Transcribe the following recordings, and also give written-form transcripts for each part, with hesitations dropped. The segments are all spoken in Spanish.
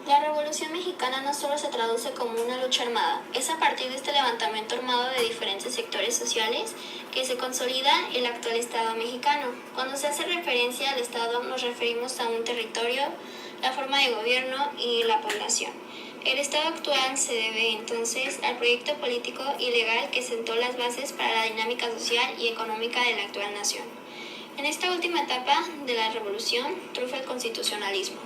La Revolución Mexicana no solo se traduce como una lucha armada, es a partir de este levantamiento armado de diferentes sectores sociales que se consolida el actual Estado mexicano. Cuando se hace referencia al Estado nos referimos a un territorio, la forma de gobierno y la población. El Estado actual se debe entonces al proyecto político y legal que sentó las bases para la dinámica social y económica de la actual nación. En esta última etapa de la revolución triunfa el constitucionalismo.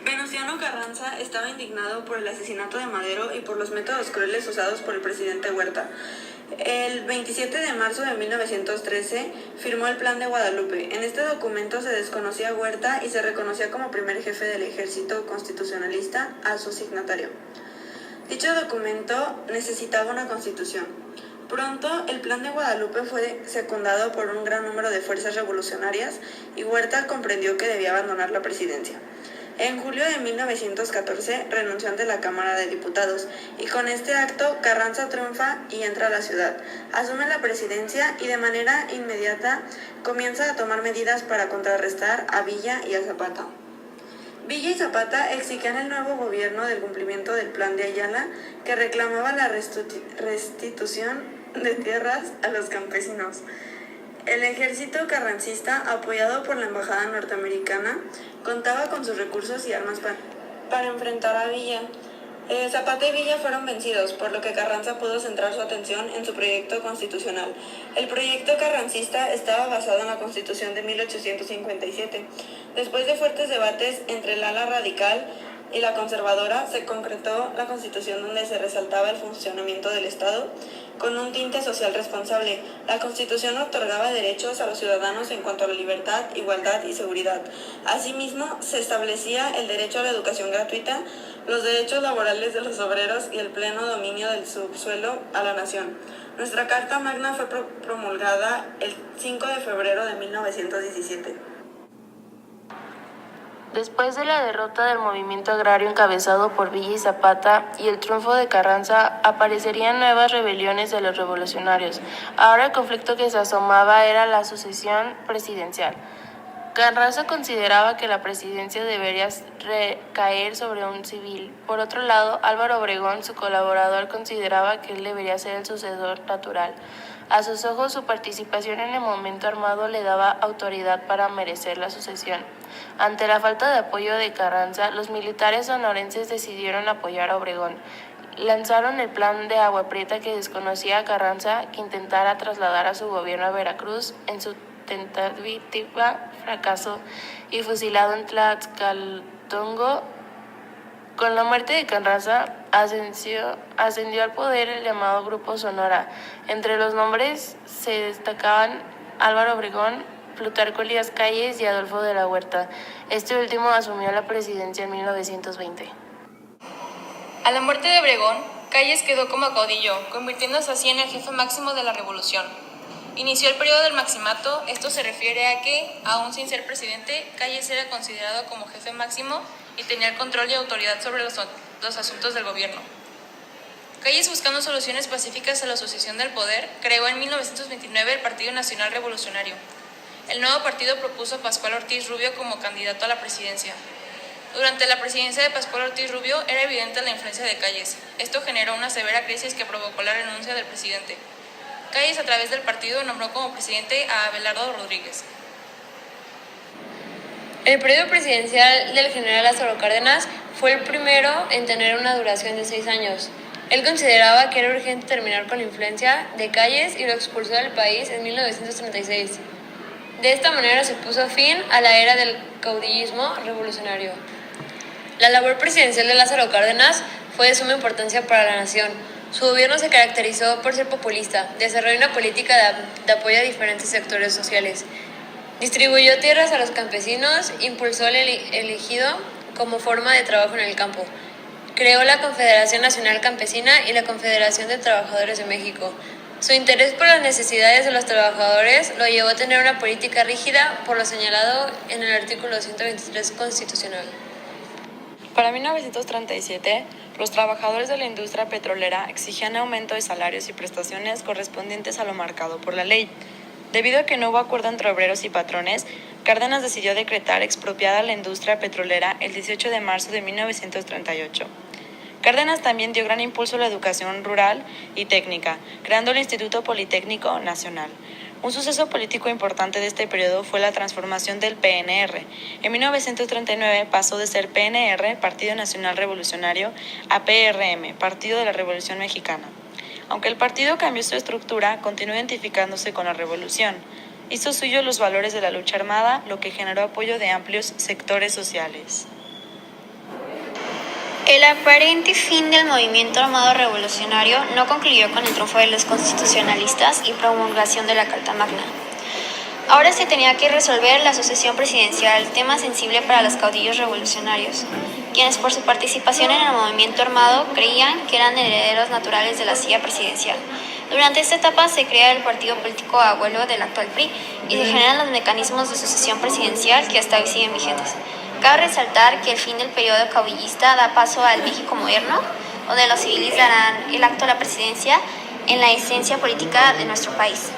Venustiano Carranza estaba indignado por el asesinato de Madero y por los métodos crueles usados por el presidente Huerta. El 27 de marzo de 1913 firmó el Plan de Guadalupe. En este documento se desconocía a Huerta y se reconocía como primer jefe del ejército constitucionalista a su signatario. Dicho documento necesitaba una constitución. Pronto, el Plan de Guadalupe fue secundado por un gran número de fuerzas revolucionarias y Huerta comprendió que debía abandonar la presidencia. En julio de 1914 renunció ante la Cámara de Diputados y con este acto Carranza triunfa y entra a la ciudad. Asume la presidencia y de manera inmediata comienza a tomar medidas para contrarrestar a Villa y a Zapata. Villa y Zapata exigían el nuevo gobierno del cumplimiento del Plan de Ayala que reclamaba la restitución de tierras a los campesinos. El ejército carrancista, apoyado por la embajada norteamericana, contaba con sus recursos y armas para enfrentar a Villa. Zapata y Villa fueron vencidos, por lo que Carranza pudo centrar su atención en su proyecto constitucional. El proyecto carrancista estaba basado en la Constitución de 1857. Después de fuertes debates entre el ala radical y la conservadora, se concretó la Constitución donde se resaltaba el funcionamiento del Estado con un tinte social responsable. La Constitución otorgaba derechos a los ciudadanos en cuanto a la libertad, igualdad y seguridad. Asimismo, se establecía el derecho a la educación gratuita, los derechos laborales de los obreros y el pleno dominio del subsuelo a la nación. Nuestra Carta Magna fue promulgada el 5 de febrero de 1917. Después de la derrota del movimiento agrario encabezado por Villa y Zapata y el triunfo de Carranza, aparecerían nuevas rebeliones de los revolucionarios. Ahora el conflicto que se asomaba era la sucesión presidencial. Carranza consideraba que la presidencia debería recaer sobre un civil. Por otro lado, Álvaro Obregón, su colaborador, consideraba que él debería ser el sucesor natural. A sus ojos, su participación en el movimiento armado le daba autoridad para merecer la sucesión. Ante la falta de apoyo de Carranza, los militares sonorenses decidieron apoyar a Obregón. Lanzaron el plan de Agua Prieta que desconocía a Carranza, que intentara trasladar a su gobierno a Veracruz. En su tentativa fracasó y fusilado en Tlaxcaltongo. Con la muerte de Carranza ascendió al poder el llamado Grupo Sonora. Entre los nombres se destacaban Álvaro Obregón, Plutarco Elías Calles y Adolfo de la Huerta. Este último asumió la presidencia en 1920. A la muerte de Obregón, Calles quedó como caudillo, convirtiéndose así en el jefe máximo de la revolución. Inició el periodo del maximato. Esto se refiere a que, aún sin ser presidente, Calles era considerado como jefe máximo y tenía el control y autoridad sobre los asuntos del gobierno. Calles, buscando soluciones pacíficas a la sucesión del poder, creó en 1929 el Partido Nacional Revolucionario. El nuevo partido propuso a Pascual Ortiz Rubio como candidato a la presidencia. Durante la presidencia de Pascual Ortiz Rubio era evidente la influencia de Calles. Esto generó una severa crisis que provocó la renuncia del presidente. Calles, a través del partido, nombró como presidente a Abelardo Rodríguez. El periodo presidencial del general Lázaro Cárdenas fue el primero en tener una duración de 6 años. Él consideraba que era urgente terminar con la influencia de Calles y lo expulsó del país en 1936. De esta manera se puso fin a la era del caudillismo revolucionario. La labor presidencial de Lázaro Cárdenas fue de suma importancia para la nación. Su gobierno se caracterizó por ser populista, desarrolló una política de apoyo a diferentes sectores sociales, distribuyó tierras a los campesinos, impulsó el ejido como forma de trabajo en el campo, creó la Confederación Nacional Campesina y la Confederación de Trabajadores de México. Su interés por las necesidades de los trabajadores lo llevó a tener una política rígida por lo señalado en el artículo 123 constitucional. Para 1937, los trabajadores de la industria petrolera exigían aumento de salarios y prestaciones correspondientes a lo marcado por la ley. Debido a que no hubo acuerdo entre obreros y patrones, Cárdenas decidió decretar expropiada la industria petrolera el 18 de marzo de 1938. Cárdenas también dio gran impulso a la educación rural y técnica, creando el Instituto Politécnico Nacional. Un suceso político importante de este periodo fue la transformación del PNR. En 1939 pasó de ser PNR, Partido Nacional Revolucionario, a PRM, Partido de la Revolución Mexicana. Aunque el partido cambió su estructura, continuó identificándose con la revolución. Hizo suyo los valores de la lucha armada, lo que generó apoyo de amplios sectores sociales. El aparente fin del movimiento armado revolucionario no concluyó con el triunfo de los constitucionalistas y promulgación de la Carta Magna. Ahora se tenía que resolver la sucesión presidencial, tema sensible para los caudillos revolucionarios, quienes por su participación en el movimiento armado creían que eran herederos naturales de la silla presidencial. Durante esta etapa se crea el partido político abuelo del actual PRI y se generan los mecanismos de sucesión presidencial que hasta hoy siguen vigentes. Cabe resaltar que el fin del periodo caudillista da paso al México moderno, donde los civiles darán el acto a la presidencia en la esencia política de nuestro país.